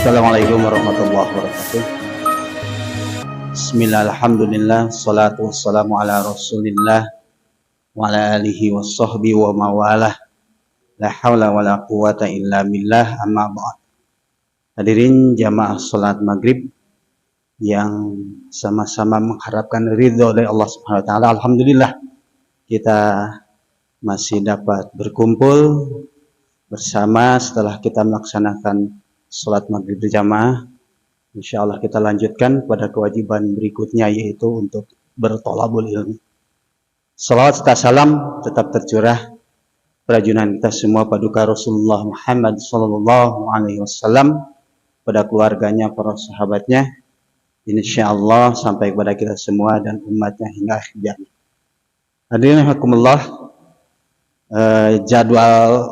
Assalamualaikum warahmatullahi wabarakatuh. Bismillah, alhamdulillah, salatu wassalamu ala rasulillah wa ala alihi wa sahbihi wa mawalah. La hawla wa la quwata illa billah, amma ba'd. Hadirin jamaah salat maghrib yang sama-sama mengharapkan ridho dari Allah Subhanahu wa taala. Alhamdulillah kita masih dapat berkumpul bersama setelah kita melaksanakan salat maghrib berjamaah. Insya Allah kita lanjutkan pada kewajiban berikutnya, yaitu untuk bertolabul ilmi. Salawat serta salam tetap tercurah pada junjungan kita semua paduka Rasulullah Muhammad sallallahu alaihi wasallam, pada keluarganya, para sahabatnya, insya Allah sampai kepada kita semua dan umatnya hingga akhir zaman. Hadirin rahimakumullah, jadwal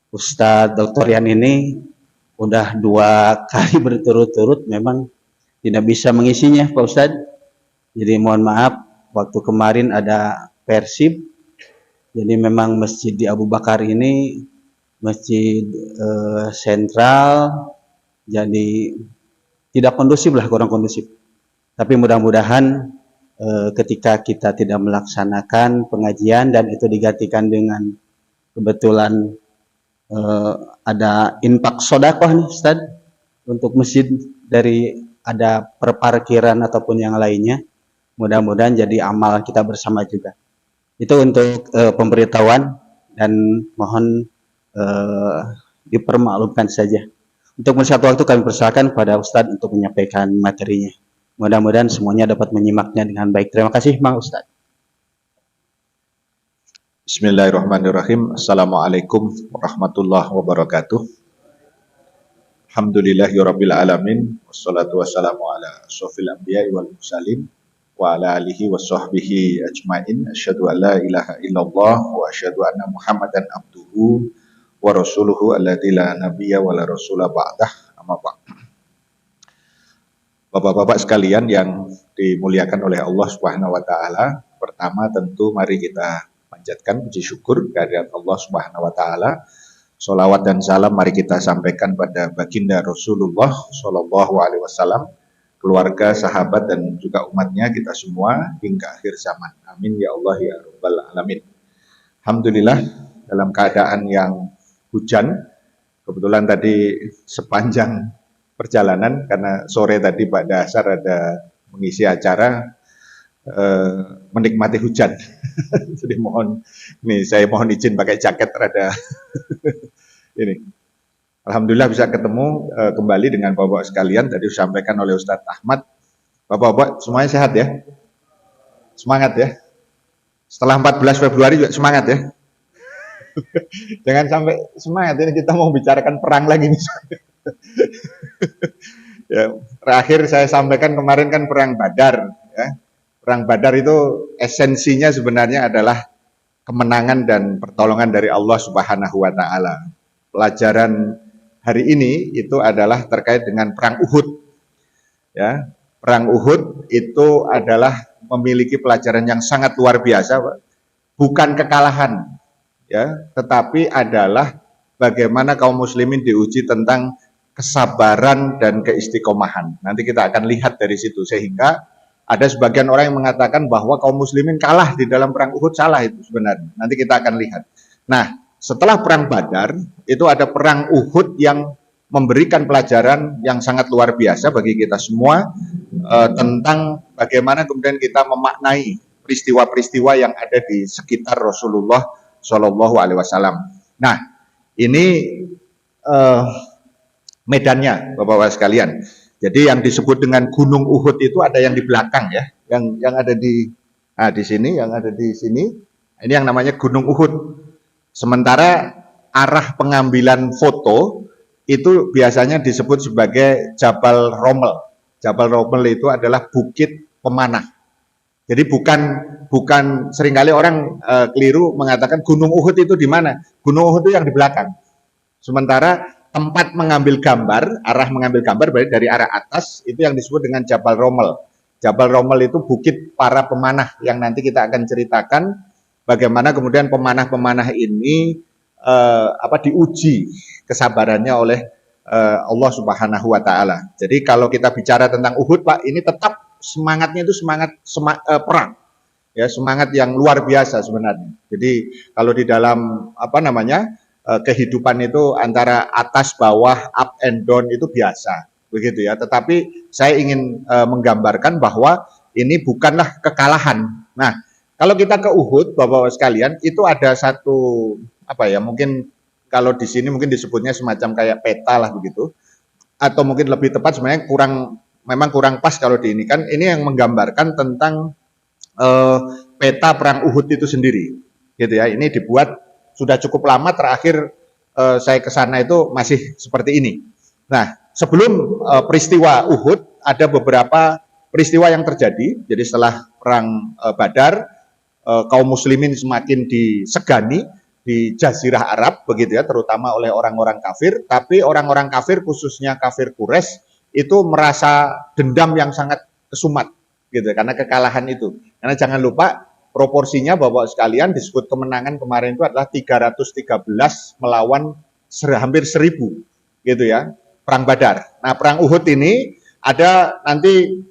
Ustadz Dr. Yan ini udah 2 kali berturut-turut memang tidak bisa mengisinya Pak Ustadz. Jadi mohon maaf, waktu kemarin ada Persib, jadi memang masjid di Abu Bakar ini masjid sentral, jadi tidak kondusif lah, kurang kondusif. Tapi mudah-mudahan ketika kita tidak melaksanakan pengajian dan itu digantikan dengan kebetulan ada infak sodakoh nih Ustaz untuk masjid dari ada perparkiran ataupun yang lainnya, mudah-mudahan jadi amal kita bersama juga. Itu untuk pemberitahuan dan mohon dipermaklumkan saja. Untuk satu waktu kami persilakan pada Ustaz untuk menyampaikan materinya. Mudah-mudahan semuanya dapat menyimaknya dengan baik. Terima kasih Mang Ustaz. Bismillahirrahmanirrahim. Assalamualaikum warahmatullahi wabarakatuh. Alhamdulillahirabbil alamin, wassalatu wassalamu ala asyrofil anbiya'i wal mursalin wa ala alihi washabbihi ajmain. Asyhadu an la ilaha illallah wa asyhadu anna Muhammadan abduhu wa rasuluhu alladzi la nabiyya wa la rasula ba'dah. Amma ba'd. Bapak-bapak sekalian yang dimuliakan oleh Allah Subhanahu wa taala, pertama tentu mari kita panjatkan puji syukur kehadirat Allah Subhanahu wa taala. Sholawat dan salam mari kita sampaikan pada baginda Rasulullah Shallallahu alaihi wasallam, keluarga, sahabat dan juga umatnya kita semua hingga akhir zaman. Amin ya Allah ya rabbal alamin. Alhamdulillah dalam keadaan yang hujan. Kebetulan tadi sepanjang perjalanan, karena sore tadi Pak Dasar ada mengisi acara, menikmati hujan. Jadi saya mohon izin pakai jaket rada ini. Alhamdulillah bisa ketemu kembali dengan Bapak sekalian. Tadi disampaikan oleh Ustadz Ahmad. Bapak-bapak semuanya sehat ya? Semangat ya? Setelah 14 Februari juga semangat ya? Jangan sampai semangat, ini kita mau bicarakan perang lagi nih. Ya, terakhir saya sampaikan kemarin kan perang Badar ya. Perang Badar itu esensinya sebenarnya adalah kemenangan dan pertolongan dari Allah Subhanahu wa taala. Pelajaran hari ini itu adalah terkait dengan perang Uhud. Ya, perang Uhud itu adalah memiliki pelajaran yang sangat luar biasa, Pak. Bukan kekalahan, ya, tetapi adalah bagaimana kaum muslimin diuji tentang kesabaran dan keistiqomahan. Nanti kita akan lihat dari situ, sehingga ada sebagian orang yang mengatakan bahwa kaum muslimin kalah di dalam perang Uhud. Salah itu sebenarnya. Nanti kita akan lihat. Nah, setelah perang Badar, itu ada perang Uhud yang memberikan pelajaran yang sangat luar biasa bagi kita semua tentang bagaimana kemudian kita memaknai peristiwa-peristiwa yang ada di sekitar Rasulullah Shallallahu alaihi wasallam. Nah, ini medannya Bapak-bapak sekalian. Jadi yang disebut dengan Gunung Uhud itu ada yang di belakang ya, yang ada di sini, yang ada di sini. Ini yang namanya Gunung Uhud. Sementara arah pengambilan foto itu biasanya disebut sebagai Jabal Rommel. Jabal Rommel itu adalah bukit pemanah. Jadi bukan seringkali orang keliru mengatakan Gunung Uhud itu di mana? Gunung Uhud itu yang di belakang. Sementara tempat mengambil gambar, arah mengambil gambar berarti dari arah atas, itu yang disebut dengan Jabal Rommel. Jabal Rommel itu bukit para pemanah yang nanti kita akan ceritakan bagaimana kemudian pemanah-pemanah ini diuji kesabarannya oleh Allah Subhanahu wa taala. Jadi kalau kita bicara tentang Uhud, Pak, ini tetap semangatnya itu semangat perang. Ya, semangat yang luar biasa sebenarnya. Jadi kalau di dalam kehidupan itu antara atas bawah, up and down itu biasa, begitu ya. Tetapi saya ingin menggambarkan bahwa ini bukanlah kekalahan. Nah, kalau kita ke Uhud, Bapak-Bapak sekalian, itu ada satu mungkin kalau di sini mungkin disebutnya semacam kayak peta lah begitu, atau mungkin lebih tepat sebenarnya memang kurang pas kalau di ini kan. Ini yang menggambarkan tentang peta perang Uhud itu sendiri, gitu ya. Ini dibuat sudah cukup lama, terakhir saya ke sana itu masih seperti ini. Nah, sebelum peristiwa Uhud ada beberapa peristiwa yang terjadi. Jadi setelah perang Badar, kaum muslimin semakin disegani di Jazirah Arab, begitu ya, terutama oleh orang-orang kafir. Tapi orang-orang kafir, khususnya kafir Quraisy, itu merasa dendam yang sangat kesumat, gitu ya, karena kekalahan itu. Karena jangan lupa proporsinya, Bapak sekalian, disebut kemenangan kemarin itu adalah 313 melawan hampir 1000, gitu ya, perang Badar. Nah, perang Uhud ini ada nanti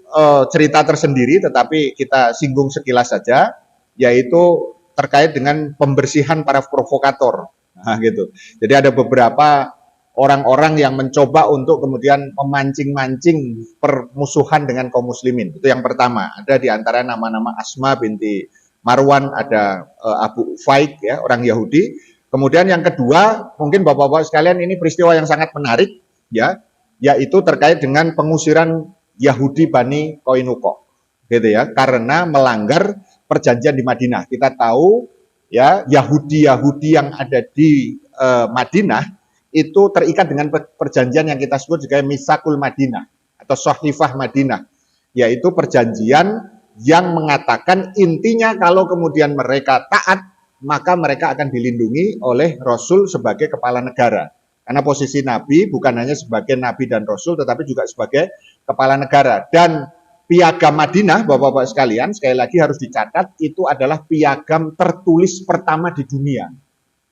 cerita tersendiri, tetapi kita singgung sekilas saja, yaitu terkait dengan pembersihan para provokator. Nah, gitu. Jadi ada beberapa orang-orang yang mencoba untuk kemudian memancing-mancing permusuhan dengan kaum muslimin. Itu yang pertama. Ada di antara nama-nama Asma binti Marwan, ada Abu Ufaik, ya, orang Yahudi. Kemudian yang kedua, mungkin Bapak-bapak sekalian, ini peristiwa yang sangat menarik, ya, yaitu terkait dengan pengusiran Yahudi Bani Qainuqa, gitu ya, karena melanggar perjanjian di Madinah. Kita tahu ya, Yahudi-Yahudi yang ada di Madinah itu terikat dengan perjanjian yang kita sebut sebagai Misakul Madinah atau Sohifah Madinah, yaitu perjanjian yang mengatakan intinya kalau kemudian mereka taat, maka mereka akan dilindungi oleh Rasul sebagai kepala negara. Karena posisi Nabi bukan hanya sebagai Nabi dan Rasul, tetapi juga sebagai kepala negara. Dan Piagam Madinah, Bapak-bapak sekalian, sekali lagi harus dicatat, itu adalah piagam tertulis pertama di dunia,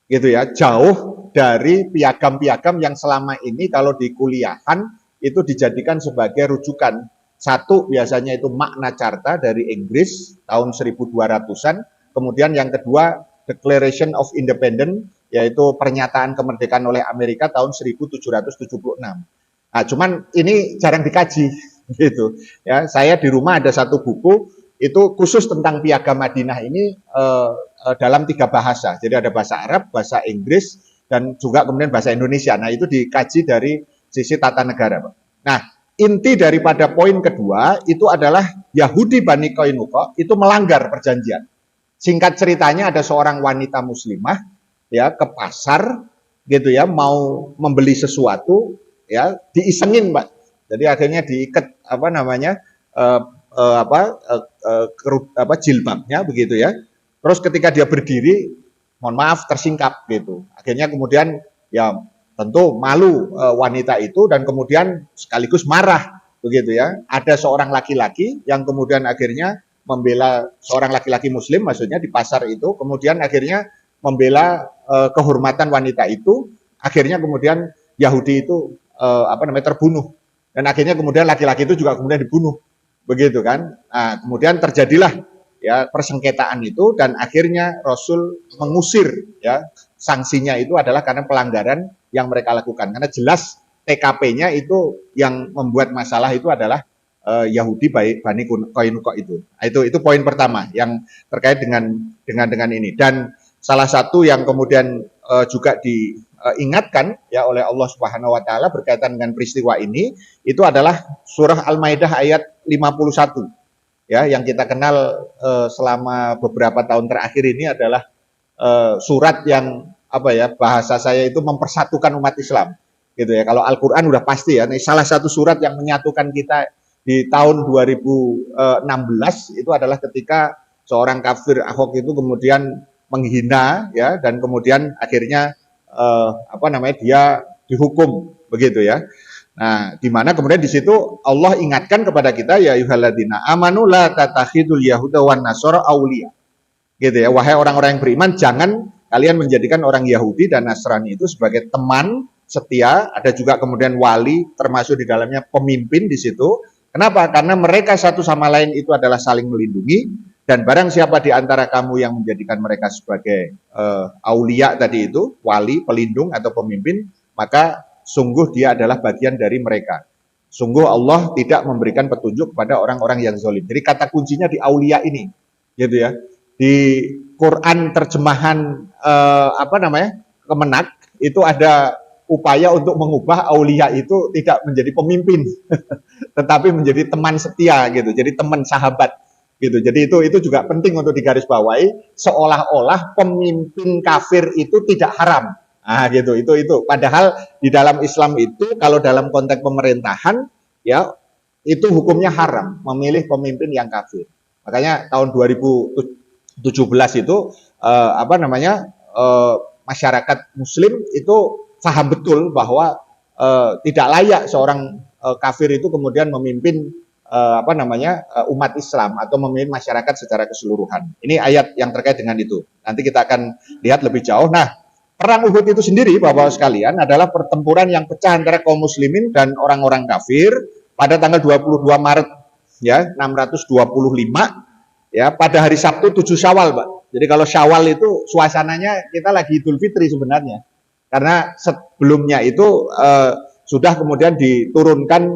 gitu ya. Jauh dari piagam-piagam yang selama ini kalau di kuliahan itu dijadikan sebagai rujukan. Satu biasanya itu Magna Carta dari Inggris tahun 1200-an, kemudian yang kedua Declaration of Independence, yaitu pernyataan kemerdekaan oleh Amerika tahun 1776. Nah, cuman ini jarang dikaji, gitu ya. Saya di rumah ada satu buku itu khusus tentang Piagam Madinah ini dalam 3 bahasa. Jadi ada bahasa Arab, bahasa Inggris, dan juga kemudian bahasa Indonesia. Nah, itu dikaji dari sisi tata negara, Pak. Nah, inti daripada poin kedua itu adalah Yahudi Bani Qainuqa itu melanggar perjanjian. Singkat ceritanya, ada seorang wanita muslimah ya ke pasar, gitu ya, mau membeli sesuatu, ya, diisengin, Pak. Jadi akhirnya diikat jilbabnya, begitu ya. Terus ketika dia berdiri, mohon maaf, tersingkap, gitu. Akhirnya kemudian ya tentu malu wanita itu, dan kemudian sekaligus marah, begitu ya. Ada seorang laki-laki yang kemudian akhirnya membela seorang laki-laki muslim, maksudnya di pasar itu, kemudian akhirnya membela kehormatan wanita itu. Akhirnya kemudian Yahudi itu terbunuh. Dan akhirnya kemudian laki-laki itu juga kemudian dibunuh, begitu kan. Nah, kemudian terjadilah ya persengketaan itu, dan akhirnya Rasul mengusir, ya, sanksinya itu adalah karena pelanggaran yang mereka lakukan. Karena jelas TKP-nya itu yang membuat masalah itu adalah Yahudi Bani Qainuqa itu. Nah, itu poin pertama yang terkait dengan ini. Dan salah satu yang kemudian juga diingatkan ya oleh Allah Subhanahu wa taala berkaitan dengan peristiwa ini, itu adalah surah Al-Maidah ayat 51. Ya, yang kita kenal selama beberapa tahun terakhir ini adalah surat yang bahasa saya itu mempersatukan umat Islam, gitu ya. Kalau Al-Qur'an udah pasti ya, ini salah satu surat yang menyatukan kita di tahun 2016 itu adalah ketika seorang kafir Ahok itu kemudian menghina, ya, dan kemudian akhirnya dia dihukum, begitu ya. Nah, di mana kemudian di situ Allah ingatkan kepada kita, ya ayyuhalladzina amanu la tattakhidul yahuda wan nasara auliya. Gitu ya, wahai orang-orang yang beriman, jangan kalian menjadikan orang Yahudi dan Nasrani itu sebagai teman, setia, ada juga kemudian wali, termasuk di dalamnya pemimpin di situ. Kenapa? Karena mereka satu sama lain itu adalah saling melindungi, dan barang siapa di antara kamu yang menjadikan mereka sebagai aulia tadi itu, wali, pelindung atau pemimpin, maka sungguh dia adalah bagian dari mereka. Sungguh Allah tidak memberikan petunjuk kepada orang-orang yang zalim. Jadi kata kuncinya di aulia ini, gitu ya. Di Quran terjemahan Kemenak itu ada upaya untuk mengubah aulia itu tidak menjadi pemimpin, tetapi menjadi teman setia gitu. Jadi teman sahabat gitu. Jadi itu juga penting untuk digarisbawahi, seolah-olah pemimpin kafir itu tidak haram. Ah gitu, itu. Padahal di dalam Islam itu kalau dalam konteks pemerintahan ya itu hukumnya haram memilih pemimpin yang kafir. Makanya tahun 2017 itu masyarakat muslim itu paham betul bahwa tidak layak seorang kafir itu kemudian memimpin umat Islam atau memimpin masyarakat secara keseluruhan. Ini ayat yang terkait dengan itu. Nanti kita akan lihat lebih jauh. Nah, perang Uhud itu sendiri, Bapak-Bapak sekalian, adalah pertempuran yang pecah antara kaum muslimin dan orang-orang kafir pada tanggal 22 Maret ya, 625 ya, pada hari Sabtu 7 Syawal, Pak. Jadi kalau Syawal itu suasananya kita lagi Idul Fitri sebenarnya. Karena sebelumnya itu sudah kemudian diturunkan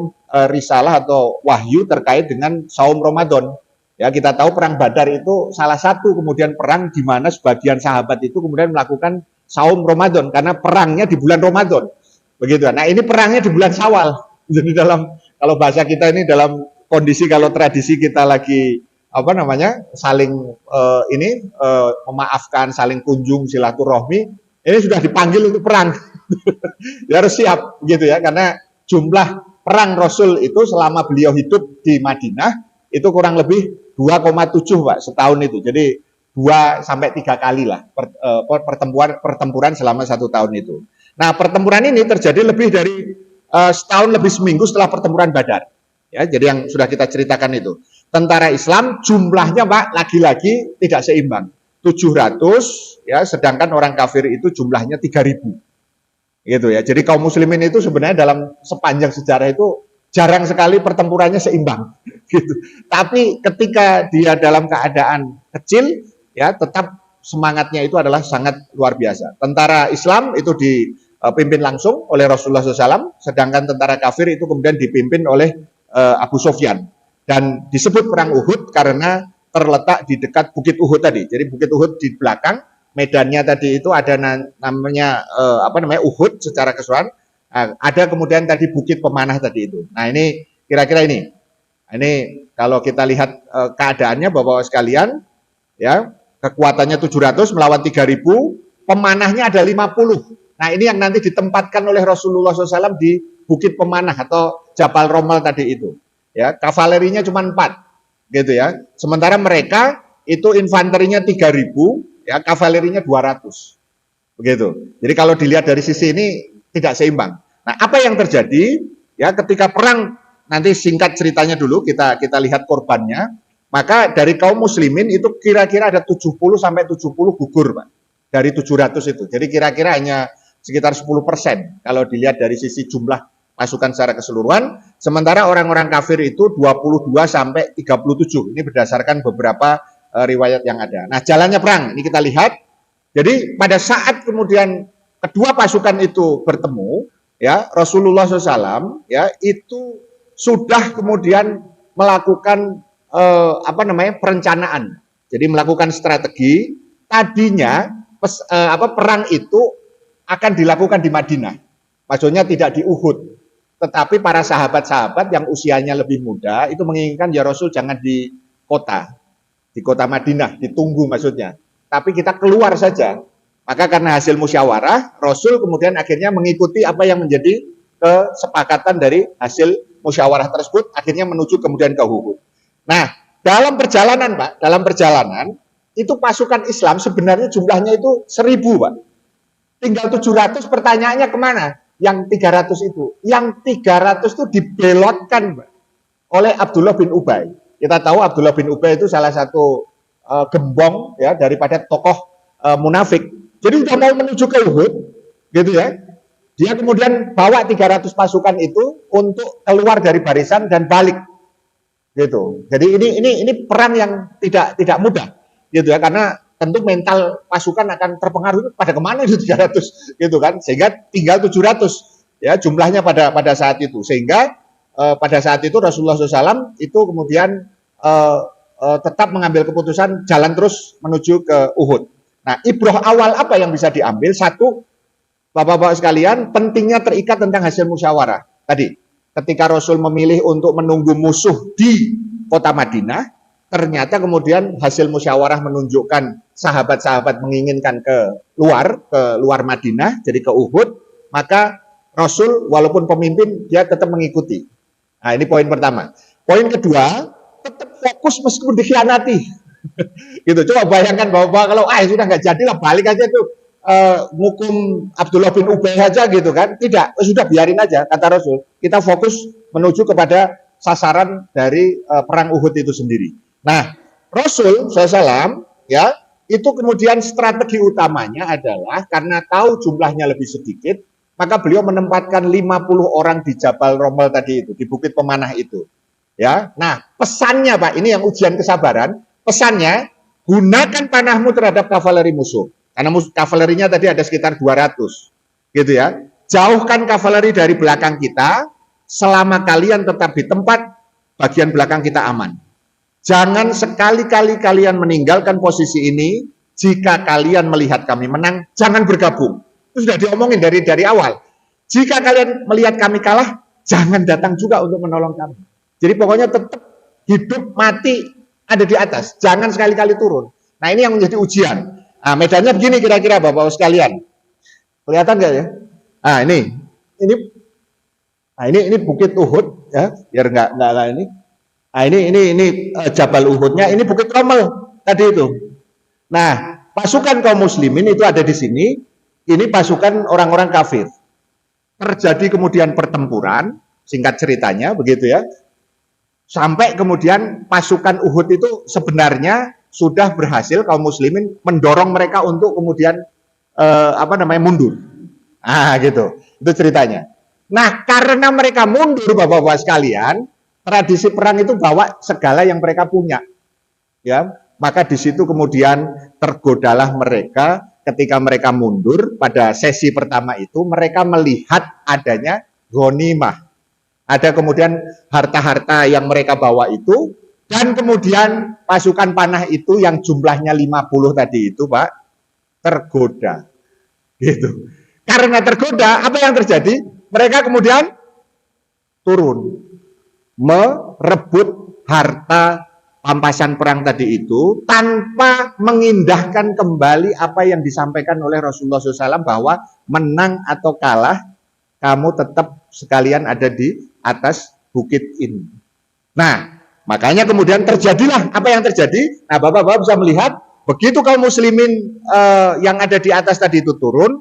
risalah atau wahyu terkait dengan saum Ramadan. Ya, kita tahu perang Badar itu salah satu kemudian perang di mana sebagian sahabat itu kemudian melakukan saum Ramadan karena perangnya di bulan Ramadan. Begitu. Nah, ini perangnya di bulan Syawal. Jadi kalau bahasa kita ini dalam kondisi kalau tradisi kita lagi saling memaafkan, saling kunjung silaturahmi, ini sudah dipanggil untuk perang. Ya harus siap gitu ya, karena jumlah perang Rasul itu selama beliau hidup di Madinah itu kurang lebih 2,7 Pak setahun itu. Jadi 2 sampai 3 kali lah pertempuran selama 1 tahun itu. Nah, pertempuran ini terjadi lebih dari setahun lebih seminggu setelah pertempuran Badar. Ya, jadi yang sudah kita ceritakan itu. Tentara Islam jumlahnya Pak lagi-lagi tidak seimbang. 700 ya, sedangkan orang kafir itu jumlahnya 3000. Gitu ya. Jadi kaum muslimin itu sebenarnya dalam sepanjang sejarah itu jarang sekali pertempurannya seimbang gitu. Tapi ketika dia dalam keadaan kecil ya tetap semangatnya itu adalah sangat luar biasa. Tentara Islam itu dipimpin langsung oleh Rasulullah SAW, sedangkan tentara kafir itu kemudian dipimpin oleh Abu Sofyan. Dan disebut perang Uhud karena terletak di dekat Bukit Uhud tadi. Jadi Bukit Uhud di belakang, medannya tadi itu ada namanya Uhud secara keseluruhan. Ada kemudian tadi Bukit Pemanah tadi itu. Nah, ini kira-kira ini. Ini kalau kita lihat keadaannya Bapak-Bapak sekalian, ya, kekuatannya 700 melawan 3000, pemanahnya ada 50. Nah, ini yang nanti ditempatkan oleh Rasulullah SAW di Bukit Pemanah atau Jabal Romal tadi itu. Ya, kavalerinya cuma 4, gitu ya. Sementara mereka itu infanterinya 3000, ya, kavalerinya 200. Begitu. Jadi kalau dilihat dari sisi ini tidak seimbang. Nah, apa yang terjadi? Ya, ketika perang, nanti singkat ceritanya dulu, kita lihat korbannya. Maka dari kaum muslimin itu kira-kira ada 70 sampai 70 gugur, Pak. Dari 700 itu. Jadi kira-kira hanya sekitar 10% kalau dilihat dari sisi jumlah pasukan secara keseluruhan. Sementara orang-orang kafir itu 22 sampai 37. Ini berdasarkan beberapa riwayat yang ada. Nah, jalannya perang ini kita lihat. Jadi pada saat kemudian kedua pasukan itu bertemu, ya, Rasulullah SAW ya itu sudah kemudian melakukan perencanaan. Jadi melakukan strategi. Tadinya perang itu akan dilakukan di Madinah. Maksudnya tidak di Uhud. Tetapi para sahabat-sahabat yang usianya lebih muda itu menginginkan, ya Rasul jangan di kota Madinah, ditunggu maksudnya. Tapi kita keluar saja. Maka karena hasil musyawarah, Rasul kemudian akhirnya mengikuti apa yang menjadi kesepakatan dari hasil musyawarah tersebut, akhirnya menuju kemudian ke Uhud. Nah, dalam perjalanan Pak, itu pasukan Islam sebenarnya jumlahnya itu 1000 Pak. Tinggal 700, pertanyaannya kemana? Yang 300 itu. Yang 300 itu dibelotkan Pak, oleh Abdullah bin Ubay. Kita tahu Abdullah bin Ubay itu salah satu gembong ya daripada tokoh munafik. Jadi udah mau menuju ke Uhud, gitu ya. Dia kemudian bawa 300 pasukan itu untuk keluar dari barisan dan balik gitu. Jadi ini perang yang tidak mudah gitu ya, karena tentu mental pasukan akan terpengaruh pada kemana itu 300 gitu kan, sehingga tinggal 700 ya jumlahnya pada saat itu, sehingga pada saat itu Rasulullah SAW itu kemudian tetap mengambil keputusan jalan terus menuju ke Uhud. Nah, ibrah awal apa yang bisa diambil? Satu, Bapak-bapak sekalian, pentingnya terikat tentang hasil musyawarah. Tadi, ketika Rasul memilih untuk menunggu musuh di kota Madinah, ternyata kemudian hasil musyawarah menunjukkan sahabat-sahabat menginginkan ke luar Madinah, jadi ke Uhud, maka Rasul walaupun pemimpin, dia tetap mengikuti. Nah, ini poin pertama. Poin kedua, tetap fokus meskipun dikhianati. Gitu. Coba bayangkan bahwa kalau sudah nggak jadilah, balik aja tuh. Ngukum Abdullah bin Ubay saja gitu kan, tidak, sudah biarin aja kata Rasul, kita fokus menuju kepada sasaran dari perang Uhud itu sendiri. Nah, Rasul SAW ya itu kemudian strategi utamanya adalah karena tahu jumlahnya lebih sedikit, maka beliau menempatkan 50 orang di Jabal Rommel tadi itu, di Bukit Pemanah itu ya. Nah, pesannya Pak, ini yang ujian kesabaran, pesannya gunakan panahmu terhadap kavaleri musuh. Karena kavalerinya tadi ada sekitar 200, gitu ya. Jauhkan kavaleri dari belakang kita, selama kalian tetap di tempat, bagian belakang kita aman. Jangan sekali-kali kalian meninggalkan posisi ini, jika kalian melihat kami menang, jangan bergabung. Itu sudah diomongin dari awal. Jika kalian melihat kami kalah, jangan datang juga untuk menolong kami. Jadi pokoknya tetap hidup mati ada di atas, jangan sekali-kali turun. Nah, ini yang menjadi ujian. Nah, medannya begini kira-kira Bapak sekalian. Kelihatan nggak ya? Nah, ini Bukit Uhud ya, biar nggak ini. Nah, ini Jabal Uhudnya, ini Bukit Rommel tadi itu. Nah, pasukan kaum muslimin itu ada di sini. Ini pasukan orang-orang kafir. Terjadi kemudian pertempuran, singkat ceritanya begitu ya. Sampai kemudian pasukan Uhud itu sebenarnya sudah berhasil kaum muslimin mendorong mereka untuk kemudian mundur. Gitu. Itu ceritanya. Nah, karena mereka mundur Bapak-bapak sekalian, tradisi perang itu bawa segala yang mereka punya. Ya, maka di situ kemudian tergodalah mereka ketika mereka mundur pada sesi pertama itu, mereka melihat adanya ghanimah. Ada kemudian harta-harta yang mereka bawa itu, dan kemudian pasukan panah itu yang jumlahnya 50 tadi itu Pak, tergoda. Gitu. Karena tergoda, apa yang terjadi? Mereka kemudian turun, merebut harta pampasan perang tadi itu, tanpa mengindahkan kembali apa yang disampaikan oleh Rasulullah SAW bahwa menang atau kalah, kamu tetap sekalian ada di atas bukit ini. Nah, makanya kemudian terjadilah apa yang terjadi. Nah, Bapak-bapak bisa melihat, begitu kaum muslimin yang ada di atas tadi itu turun,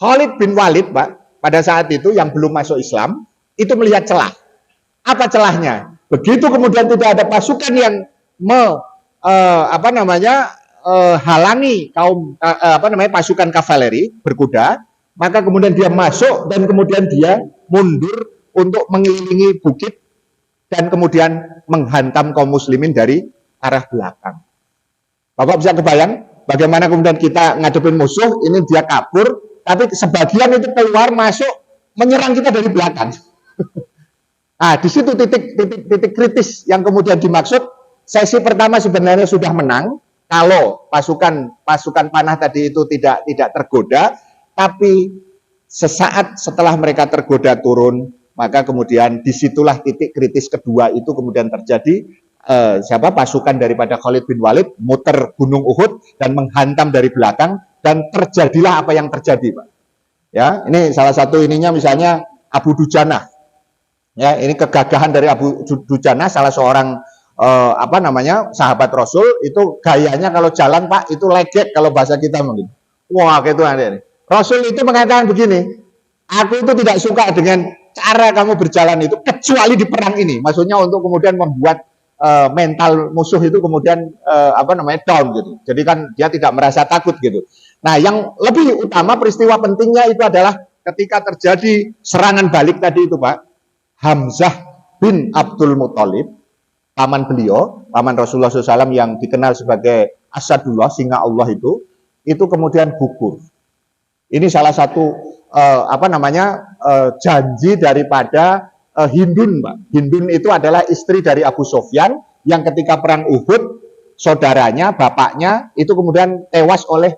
Khalid bin Walid, Pak, pada saat itu yang belum masuk Islam, itu melihat celah. Apa celahnya? Begitu kemudian tidak ada pasukan yang halangi kaum pasukan kavaleri berkuda, maka kemudian dia masuk dan kemudian dia mundur untuk mengelilingi bukit dan kemudian menghantam kaum muslimin dari arah belakang. Bapak bisa kebayang bagaimana kemudian kita ngadepin musuh, ini dia kabur, tapi sebagian itu keluar masuk menyerang kita dari belakang. Nah, di situ titik kritis yang kemudian dimaksud. Sesi pertama sebenarnya sudah menang kalau pasukan panah tadi itu tidak tergoda, tapi sesaat setelah mereka tergoda turun, maka kemudian disitulah titik kritis kedua itu kemudian terjadi. Pasukan daripada Khalid bin Walid muter Gunung Uhud dan menghantam dari belakang, dan terjadilah apa yang terjadi, Pak. Ya, ini salah satu ininya misalnya Abu Dujanah. Ya, ini kegagahan dari Abu Dujanah, salah seorang sahabat Rasul, itu gayanya kalau jalan Pak itu legek kalau bahasa kita mungkin. Wah, gitu ada. Rasul itu mengatakan begini, aku itu tidak suka dengan cara kamu berjalan itu kecuali di perang ini. Maksudnya untuk kemudian membuat mental musuh itu kemudian down gitu. Jadi kan dia tidak merasa takut gitu. Nah, yang lebih utama peristiwa pentingnya itu adalah ketika terjadi serangan balik tadi itu Pak, Hamzah bin Abdul Muthalib, paman beliau, paman Rasulullah SAW yang dikenal sebagai Asadullah, singa Allah itu kemudian gugur. Ini salah satu janji daripada Hindun, Pak. Hindun itu adalah istri dari Abu Sofyan yang ketika perang Uhud, saudaranya, bapaknya itu kemudian tewas oleh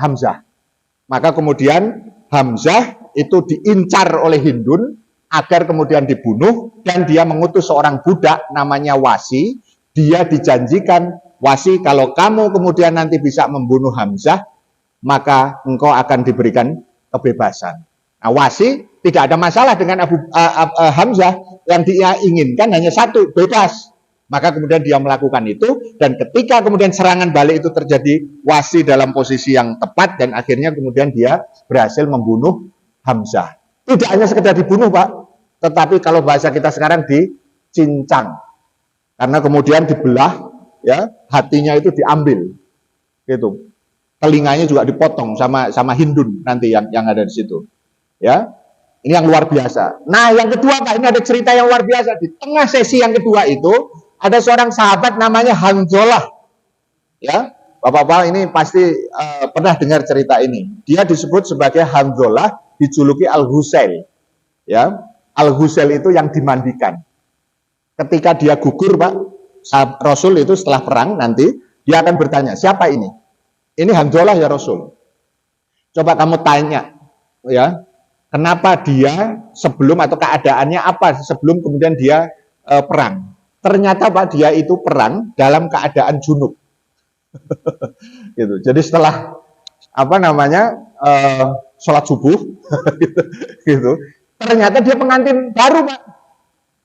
Hamzah. Maka kemudian Hamzah itu diincar oleh Hindun agar kemudian dibunuh, dan dia mengutus seorang budak namanya Wasi. Dia dijanjikan, Wasi, kalau kamu kemudian nanti bisa membunuh Hamzah, maka engkau akan diberikan kebebasan. Nah, Wasi tidak ada masalah dengan Hamzah, yang dia inginkan hanya satu, bebas. Maka kemudian dia melakukan itu, dan ketika kemudian serangan balik itu terjadi, Wasi dalam posisi yang tepat, dan akhirnya kemudian dia berhasil membunuh Hamzah. Tidak hanya sekedar dibunuh, Pak, tetapi kalau bahasa kita sekarang dicincang. Karena kemudian dibelah, ya, hatinya itu diambil. Gitu. Telinganya juga dipotong sama Hindun nanti yang ada di situ. Ya. Ini yang luar biasa. Nah, yang kedua, Pak, ini ada cerita yang luar biasa. Di tengah sesi yang kedua itu ada seorang sahabat namanya Hanzalah. Ya. Bapak-bapak ini pasti pernah dengar cerita ini. Dia disebut sebagai Hanzalah, dijuluki Al-Husail. Ya, Al-Husail itu yang dimandikan. Ketika dia gugur, Pak, Rasul itu setelah perang nanti dia akan bertanya, siapa ini? Ini Hanzalah ya Rasul. Coba kamu tanya, ya, kenapa dia sebelum atau keadaannya apa sebelum kemudian dia perang? Ternyata Pak, dia itu perang dalam keadaan junub. Gitu. Jadi setelah sholat subuh gitu, ternyata dia pengantin baru, Pak.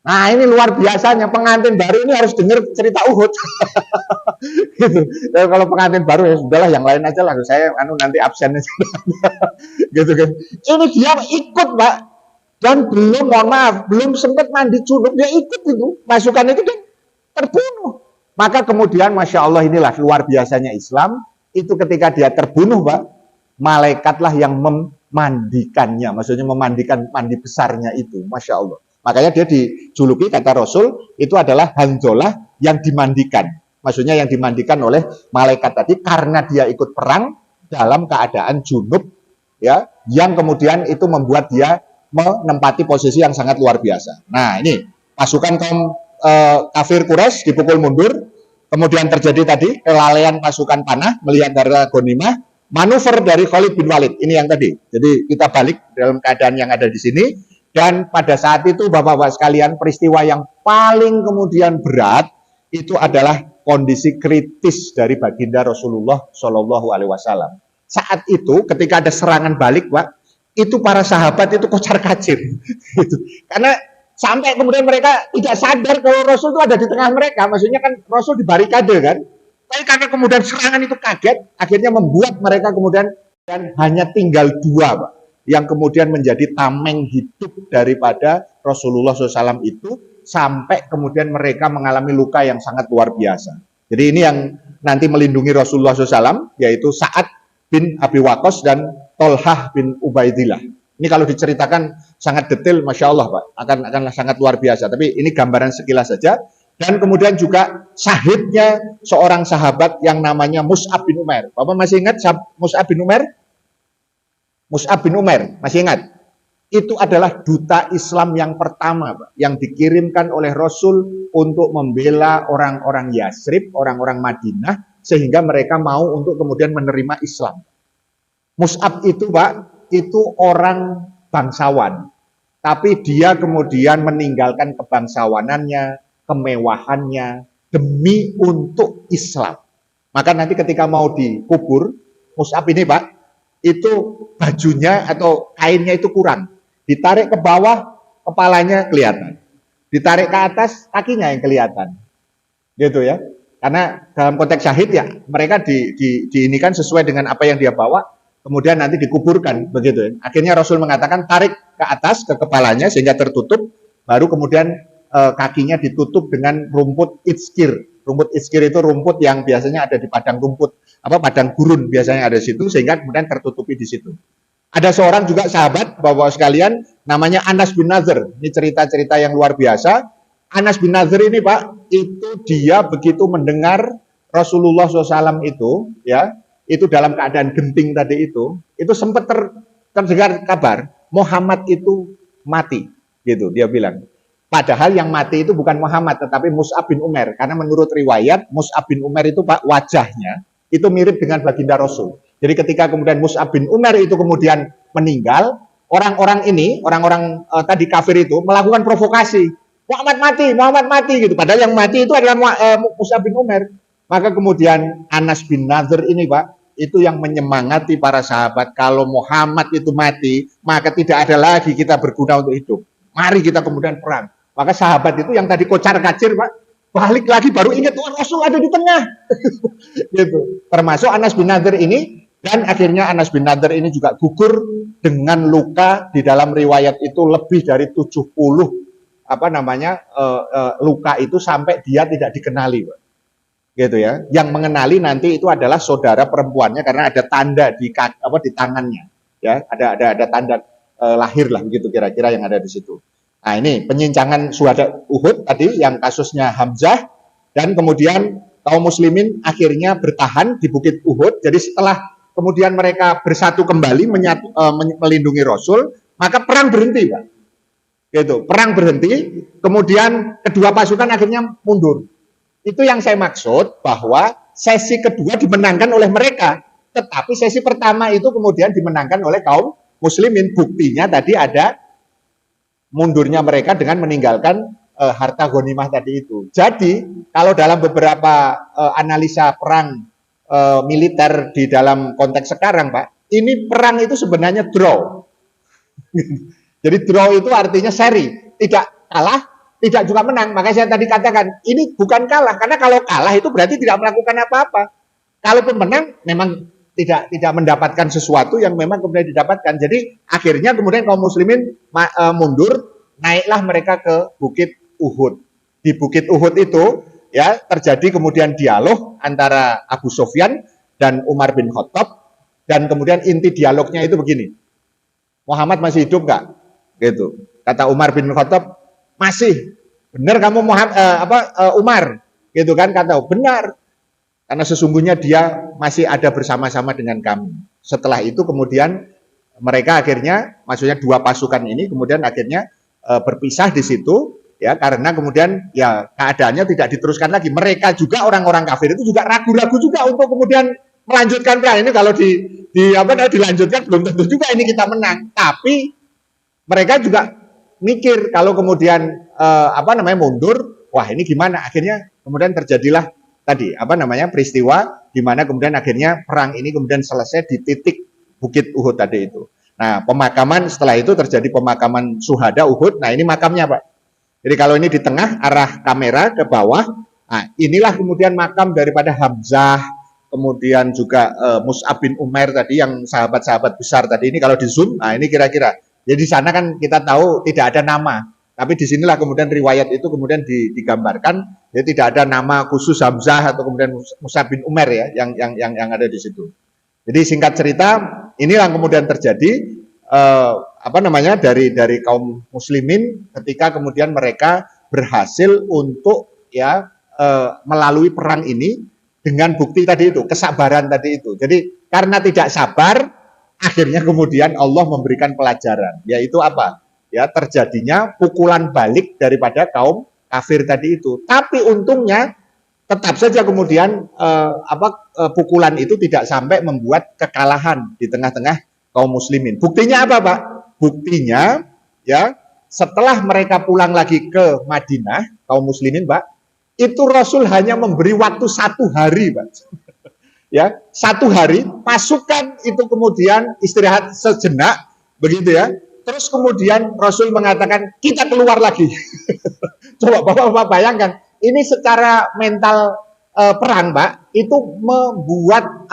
Nah, ini luar biasanya, pengantin baru ini harus dengar cerita Uhud. Gitu. Dan kalau pengantin baru ya sudahlah, yang lain aja lah, saya nanti absen aja. Gitu kan. Ini dia ikut, Pak. Dan belum sempat mandi junub, dia ikut itu. Pasukan itu kan terbunuh. Maka kemudian Masya Allah, inilah luar biasanya Islam. Itu ketika dia terbunuh, Pak, malaikatlah yang memandikannya. Maksudnya memandikan mandi besarnya itu. Masya Allah. Makanya dia dijuluki, kata Rasul, itu adalah Hanzalah yang dimandikan. Maksudnya yang dimandikan oleh malaikat tadi karena dia ikut perang dalam keadaan junub, ya, yang kemudian itu membuat dia menempati posisi yang sangat luar biasa. Nah, ini pasukan kaum kafir Quraisy dipukul mundur, kemudian terjadi tadi kelalaian pasukan panah melihat harta ghanimah, manuver dari Khalid bin Walid. Ini yang tadi. Jadi kita balik dalam keadaan yang ada di sini. Dan pada saat itu Bapak-Bapak sekalian, peristiwa yang paling kemudian berat itu adalah kondisi kritis dari baginda Rasulullah Shallallahu Alaihi Wasallam. Saat itu ketika ada serangan balik, Pak, itu para sahabat itu kocar-kacir, gitu. Karena sampai kemudian mereka tidak sadar kalau Rasul itu ada di tengah mereka. Maksudnya kan Rasul di barikade kan. Tapi karena kemudian serangan itu kaget, akhirnya membuat mereka kemudian dan hanya tinggal dua, Pak, yang kemudian menjadi tameng hidup daripada Rasulullah SAW itu, sampai kemudian mereka mengalami luka yang sangat luar biasa. Jadi ini yang nanti melindungi Rasulullah SAW, yaitu Sa'ad bin Abi Waqqas dan Tolhah bin Ubaidillah. Ini kalau diceritakan sangat detail, Masya Allah, Pak, akan sangat luar biasa. Tapi ini gambaran sekilas saja. Dan kemudian juga syahidnya seorang sahabat yang namanya Mus'ab bin Umair. Bapak masih ingat Mus'ab bin Umair? Mus'ab bin Umair, masih ingat? Itu adalah duta Islam yang pertama, Pak, yang dikirimkan oleh Rasul untuk membela orang-orang Yasrib, orang-orang Madinah, sehingga mereka mau untuk kemudian menerima Islam. Mus'ab itu, Pak, itu orang bangsawan. Tapi dia kemudian meninggalkan kebangsawanannya, kemewahannya, demi untuk Islam. Maka nanti ketika mau dikubur, Mus'ab ini, Pak, itu bajunya atau kainnya itu kurang. Ditarik ke bawah, kepalanya kelihatan. Ditarik ke atas, kakinya yang kelihatan. Gitu ya. Karena dalam konteks syahid ya, mereka diinikan sesuai dengan apa yang dia bawa, kemudian nanti dikuburkan, begitu ya. Akhirnya Rasul mengatakan tarik ke atas, ke kepalanya sehingga tertutup, baru kemudian kakinya ditutup dengan rumput itskir. Rumput itskir itu rumput yang biasanya ada di padang rumput, padang gurun biasanya ada di situ, sehingga kemudian tertutupi di situ. Ada seorang juga sahabat Bapak sekalian namanya Anas bin Nadhr. Ini cerita-cerita yang luar biasa. Anas bin Nadhr ini Pak, itu dia begitu mendengar Rasulullah SAW itu, ya, itu dalam keadaan genting tadi itu sempat terdengar kabar Muhammad itu mati, gitu dia bilang. Padahal yang mati itu bukan Muhammad, tetapi Mus'ab bin Umair. Karena menurut riwayat Mus'ab bin Umair itu Pak, wajahnya itu mirip dengan baginda Rasul. Jadi ketika kemudian Mus'ab bin Umair itu kemudian meninggal, orang-orang ini, orang-orang tadi kafir itu melakukan provokasi. Muhammad mati gitu. Padahal yang mati itu adalah Mus'ab bin Umair. Maka kemudian Anas bin Nadhr ini Pak, itu yang menyemangati para sahabat. Kalau Muhammad itu mati, maka tidak ada lagi kita berguna untuk hidup. Mari kita kemudian perang. Maka sahabat itu yang tadi kocar-kacir Pak, balik lagi baru ingat, oh, Rasul ada di tengah. Gitu. Termasuk Anas bin Nadhr ini, dan akhirnya Anas bin Nadhr ini juga gugur dengan luka di dalam riwayat itu lebih dari 70 luka itu sampai dia tidak dikenali, Pak. Gitu ya. Yang mengenali nanti itu adalah saudara perempuannya karena ada tanda di tangannya. Ya, ada tanda lahir lah begitu kira-kira yang ada di situ. Nah, ini penyincangan syuhada Uhud tadi yang kasusnya Hamzah, dan kemudian kaum muslimin akhirnya bertahan di Bukit Uhud. Jadi setelah kemudian mereka bersatu kembali melindungi Rasul, maka perang berhenti, Pak. Gitu, perang berhenti, kemudian kedua pasukan akhirnya mundur. Itu yang saya maksud bahwa sesi kedua dimenangkan oleh mereka, tetapi sesi pertama itu kemudian dimenangkan oleh kaum muslimin. Buktinya tadi ada mundurnya mereka dengan meninggalkan harta ghanimah tadi itu. Jadi kalau dalam beberapa analisa perang militer di dalam konteks sekarang, Pak, ini perang itu sebenarnya draw. Jadi draw itu artinya seri, tidak kalah, tidak juga menang. Makanya saya tadi katakan ini bukan kalah, karena kalau kalah itu berarti tidak melakukan apa-apa. Kalaupun menang, memang tidak mendapatkan sesuatu yang memang kemudian didapatkan. Jadi akhirnya kemudian kaum muslimin mundur, naiklah mereka ke Bukit Uhud. Di Bukit Uhud itu ya terjadi kemudian dialog antara Abu Sufyan dan Umar bin Khattab, dan kemudian inti dialognya itu begini. Muhammad masih hidup nggak? Gitu. Kata Umar bin Khattab, masih. Benar kamu Umar? Gitu kan, kata benar. Karena sesungguhnya dia masih ada bersama-sama dengan kami. Setelah itu kemudian mereka akhirnya, maksudnya dua pasukan ini kemudian akhirnya berpisah di situ, ya, karena kemudian ya keadaannya tidak diteruskan lagi. Mereka juga orang-orang kafir itu juga ragu-ragu juga untuk kemudian melanjutkan perang ini. Kalau dilanjutkan belum tentu juga ini kita menang. Tapi mereka juga mikir kalau kemudian mundur, wah ini gimana? Akhirnya kemudian terjadilah tadi peristiwa di mana kemudian akhirnya perang ini kemudian selesai di titik Bukit Uhud tadi itu. Nah, pemakaman setelah itu terjadi pemakaman syuhada Uhud. Nah, ini makamnya, Pak. Jadi kalau ini di tengah arah kamera ke bawah, nah inilah kemudian makam daripada Hamzah, kemudian juga Mus'ab bin Umair tadi yang sahabat-sahabat besar tadi. Ini kalau di zoom, nah ini kira-kira. Jadi di sana kan kita tahu tidak ada nama. Tapi di sinilah kemudian riwayat itu kemudian digambarkan, jadi tidak ada nama khusus Hamzah atau kemudian Mus'ab bin Umair ya yang ada di situ. Jadi singkat cerita, inilah yang kemudian terjadi dari kaum muslimin ketika kemudian mereka berhasil untuk melalui perang ini dengan bukti tadi itu, kesabaran tadi itu. Jadi karena tidak sabar, akhirnya kemudian Allah memberikan pelajaran, yaitu apa? Ya, terjadinya pukulan balik daripada kaum kafir tadi itu. Tapi untungnya tetap saja kemudian pukulan itu tidak sampai membuat kekalahan di tengah-tengah kaum muslimin. Buktinya apa, Pak? Buktinya ya setelah mereka pulang lagi ke Madinah, kaum muslimin, Pak, itu Rasul hanya memberi waktu 1 hari, Pak. Ya, 1 hari pasukan itu kemudian istirahat sejenak, begitu ya. Terus kemudian Rasul mengatakan kita keluar lagi. Coba Bapak bayangkan, ini secara mental perang, Pak, itu membuat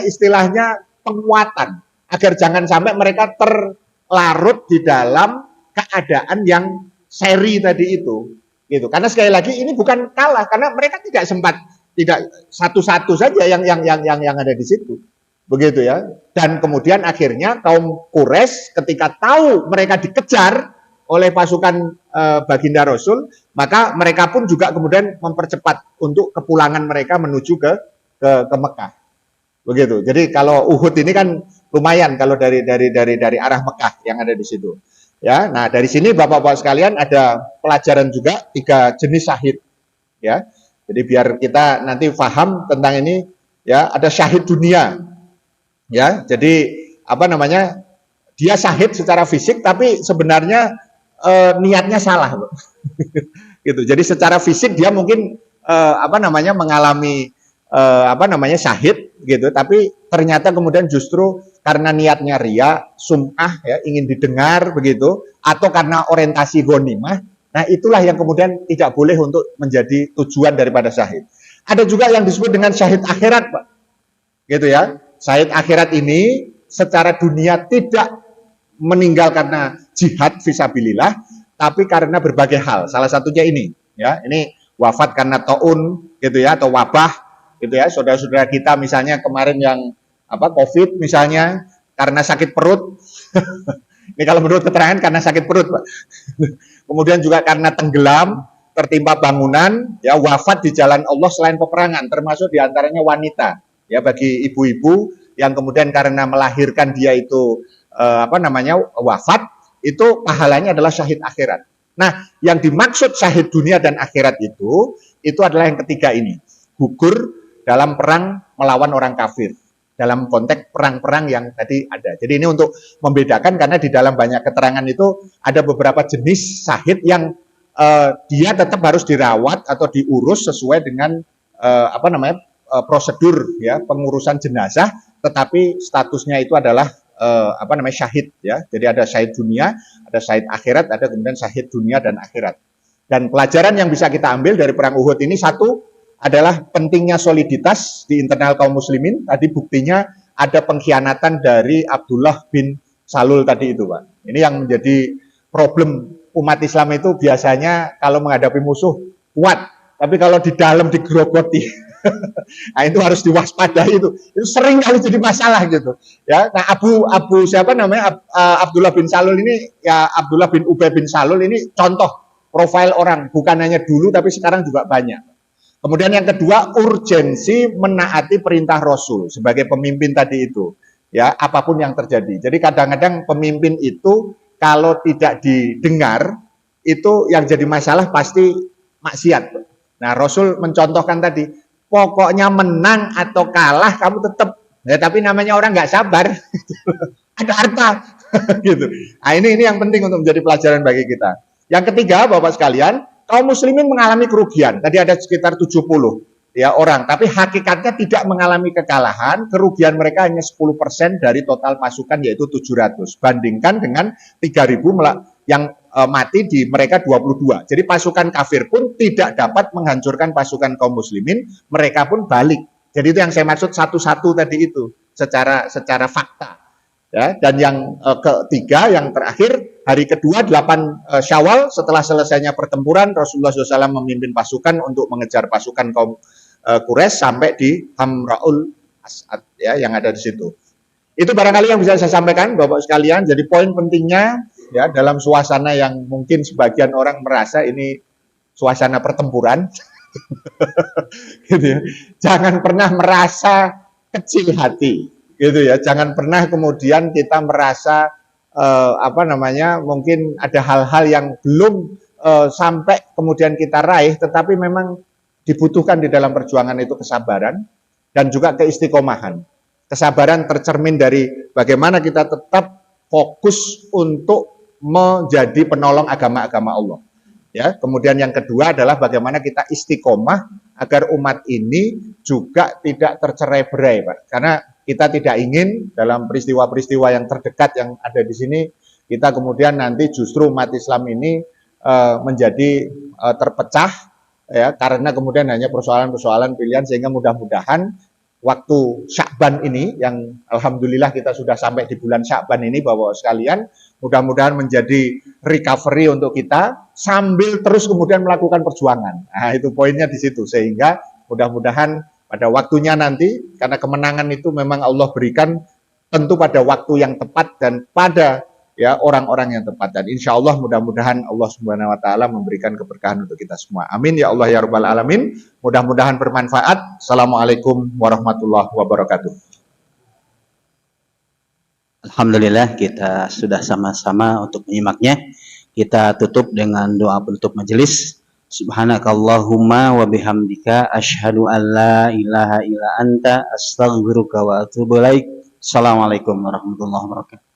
istilahnya penguatan agar jangan sampai mereka terlarut di dalam keadaan yang seri tadi itu. Gitu. Karena sekali lagi ini bukan kalah, karena mereka tidak sempat, tidak satu-satu saja yang ada di situ. begitu ya. Dan kemudian akhirnya kaum Quraisy ketika tahu mereka dikejar oleh pasukan Baginda Rasul, maka mereka pun juga kemudian mempercepat untuk kepulangan mereka menuju ke Mekah. Begitu. Jadi kalau Uhud ini kan lumayan kalau dari arah Mekah yang ada di situ. Ya, nah dari sini Bapak-bapak sekalian ada pelajaran juga 3 jenis syahid. Ya, jadi biar kita nanti paham tentang ini. Ya, ada syahid dunia. Ya, jadi apa namanya? Dia syahid secara fisik, tapi sebenarnya niatnya salah, gitu. Jadi secara fisik dia mungkin apa namanya mengalami apa namanya syahid, gitu. Tapi ternyata kemudian justru karena niatnya ria, sum'ah, ya, ingin didengar, begitu, atau karena orientasi ghanimah. Nah, itulah yang kemudian tidak boleh untuk menjadi tujuan daripada syahid. Ada juga yang disebut dengan syahid akhirat, Pak. Gitu ya. Syahid akhirat ini secara dunia tidak meninggal karena jihad fisabilillah, tapi karena berbagai hal. Salah satunya ini, ya. Ini wafat karena taun, gitu ya, atau wabah, gitu ya. Saudara-saudara kita misalnya kemarin yang COVID misalnya karena sakit perut. Ini kalau menurut keterangan karena sakit perut, Pak. Kemudian juga karena tenggelam, tertimpa bangunan, ya, wafat di jalan Allah selain peperangan, termasuk diantaranya wanita. Ya, bagi ibu-ibu yang kemudian karena melahirkan dia itu apa namanya wafat, itu pahalanya adalah syahid akhirat. Nah, yang dimaksud syahid dunia dan akhirat itu adalah yang ketiga ini, gugur dalam perang melawan orang kafir, dalam konteks perang-perang yang tadi ada. Jadi ini untuk membedakan, karena di dalam banyak keterangan itu ada beberapa jenis syahid yang dia tetap harus dirawat atau diurus sesuai dengan apa namanya prosedur, ya, pengurusan jenazah, tetapi statusnya itu adalah apa namanya syahid, ya. Jadi ada syahid dunia, ada syahid akhirat, ada kemudian syahid dunia dan akhirat. Dan pelajaran yang bisa kita ambil dari perang Uhud ini, satu adalah pentingnya soliditas di internal kaum muslimin. Tadi buktinya ada pengkhianatan dari Abdullah bin Salul tadi itu, Pak. Ini yang menjadi problem umat Islam itu, biasanya kalau menghadapi musuh kuat, tapi kalau di dalam digerogoti. Nah, itu harus diwaspadai itu sering kali jadi masalah gitu, ya. Nah, Abu siapa namanya Abdullah bin Salul ini, ya, Abdullah bin Ubay bin Salul ini contoh profil orang, bukan hanya dulu tapi sekarang juga banyak. Kemudian yang kedua, urgensi menaati perintah Rasul sebagai pemimpin tadi itu, ya, apapun yang terjadi. Jadi kadang-kadang pemimpin itu kalau tidak didengar, itu yang jadi masalah pasti maksiat. Nah, Rasul mencontohkan tadi, pokoknya menang atau kalah kamu tetap, ya, tapi namanya orang nggak sabar. Ada harta. Gitu. Nah, ini yang penting untuk menjadi pelajaran bagi kita. Yang ketiga, Bapak sekalian, kaum muslimin mengalami kerugian. Tadi ada sekitar 70 ya orang, tapi hakikatnya tidak mengalami kekalahan. Kerugian mereka hanya 10% dari total pasukan, yaitu 700. Bandingkan dengan 3.000 yang mati di mereka 22. Jadi pasukan kafir pun tidak dapat menghancurkan pasukan kaum muslimin, mereka pun balik. Jadi itu yang saya maksud satu-satu tadi itu, secara fakta. Ya, dan yang ketiga, yang terakhir, hari kedua 8 Syawal setelah selesainya pertempuran, Rasulullah SAW memimpin pasukan untuk mengejar pasukan kaum Quraisy sampai di Hamraul As'ad, ya, yang ada di situ. Itu barangkali yang bisa saya sampaikan, Bapak sekalian. Jadi poin pentingnya, ya, dalam suasana yang mungkin sebagian orang merasa ini suasana pertempuran, gitu ya. Jangan pernah merasa kecil hati, gitu ya. Jangan pernah kemudian kita merasa apa namanya, mungkin ada hal-hal yang belum sampai kemudian kita raih, tetapi memang dibutuhkan di dalam perjuangan itu kesabaran dan juga keistiqomahan. Kesabaran tercermin dari bagaimana kita tetap fokus untuk menjadi penolong agama-agama Allah. Ya, kemudian yang kedua adalah bagaimana kita istiqomah agar umat ini juga tidak tercerai-berai, Pak. Karena kita tidak ingin dalam peristiwa-peristiwa yang terdekat yang ada di sini, kita kemudian nanti justru umat Islam ini menjadi terpecah, ya, karena kemudian hanya persoalan-persoalan pilihan, sehingga mudah-mudahan waktu Sya'ban ini, yang alhamdulillah kita sudah sampai di bulan Sya'ban ini, Bapak sekalian, mudah-mudahan menjadi recovery untuk kita sambil terus kemudian melakukan perjuangan. Nah, itu poinnya di situ, sehingga mudah-mudahan pada waktunya nanti, karena kemenangan itu memang Allah berikan tentu pada waktu yang tepat dan pada ya orang-orang yang tepat. Dan insya Allah mudah-mudahan Allah Subhanahu Wa Taala memberikan keberkahan untuk kita semua. Amin ya Allah ya Rabbal Alamin. Mudah-mudahan bermanfaat. Assalamualaikum warahmatullahi wabarakatuh. Alhamdulillah kita sudah sama-sama untuk menyimaknya. Kita tutup dengan doa penutup majelis. Subhanakallahumma wa bihamdika asyhadu an la ilaha illa anta astaghfiruka wa atubu ilaik. Assalamualaikum warahmatullahi wabarakatuh.